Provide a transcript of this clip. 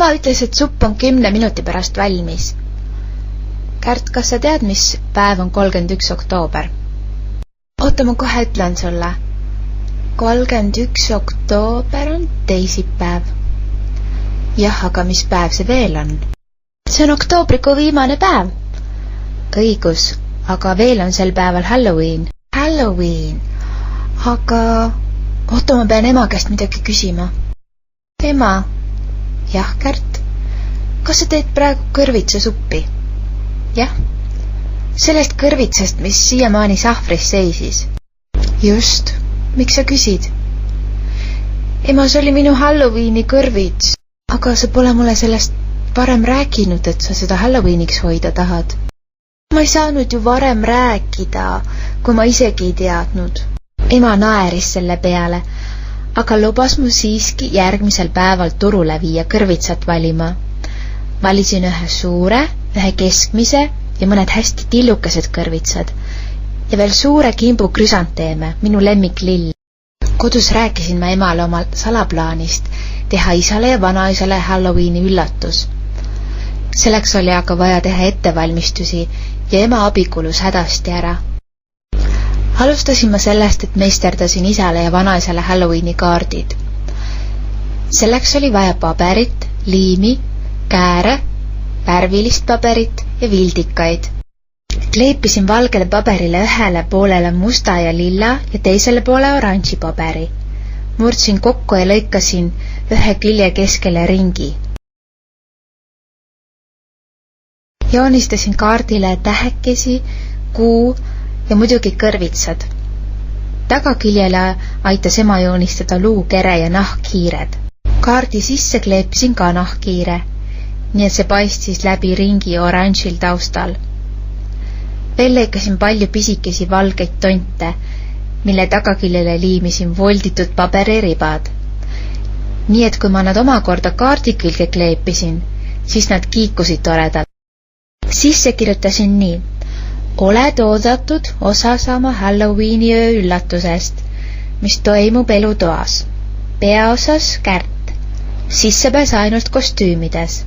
Ema ütles, et supp on 10 minuti pärast valmis. Kärt, kas sa tead, mis päev on 31. oktoober? Oota, ma kohe ütlen sulle. 31. oktoober on teisipäev. Jah, aga mis päev see veel on? See on oktoobrikuu viimane päev. Õigus, aga veel on sel päeval Halloween. Halloween. Aga oota, ma pean ema käest midagi küsima. Ema. Jah, Kärt. Kas sa teed praegu kõrvitsasuppi? Jah. Sellest kõrvitsast, mis siiamaani sahvris seisis. Just. Miks sa küsid? Ema, see oli minu Halloweeni kõrvits. Aga sa pole mulle sellest varem rääkinud, et sa seda Halloweeniks hoida tahad. Ma ei saanud ju varem rääkida, kui ma isegi ei teadnud. Ema naeris selle peale, aga lubas mu siiski järgmisel päeval turule viia kõrvitsat valima. Valisin ühe suure, ühe keskmise ja mõned hästi tillukesed kõrvitsad ja veel suure kimbu krüsanteeme, minu lemmiklill. Kodus rääkisin ma emale oma salaplaanist teha isale ja vanaisale Halloweeni üllatus. Selleks oli aga vaja teha ettevalmistusi ja ema abi kulus hädasti ära. Alustasin ma sellest, et meisterdasin isale ja vanaisale Halloweeni kaardid. Selleks oli vaja paberit, liimi, kääre, värvilist paberit ja vildikaid. Kleepisin valgele paberile ühele poolele musta ja lilla ja teisele poole oranži paberi. Murdsin kokku ja lõikasin ühe külje keskele ringi. Joonistasin kaardile tähekesi, kuu ja muidugi kõrvitsad. Tagaküljele aitas ema joonistada luukere ja nahkhiired. Kaardi sisse kleepisin ka nahkhiire, nii et see paistis läbi ringi oranžil taustal. Veel lõikasin palju pisikesi valgeid tonte, mille tagaküljele liimisin volditud paberiribad. Nii et kui ma nad omakorda kaardi külge kleepisin, siis nad kiikusid toredalt. Sisse kirjutasin nii: oled oodatud osa saama Halloweeni öö üllatusest, mis toimub elutoas. Peaosas Kärt. Sissepääs ainult kostüümides.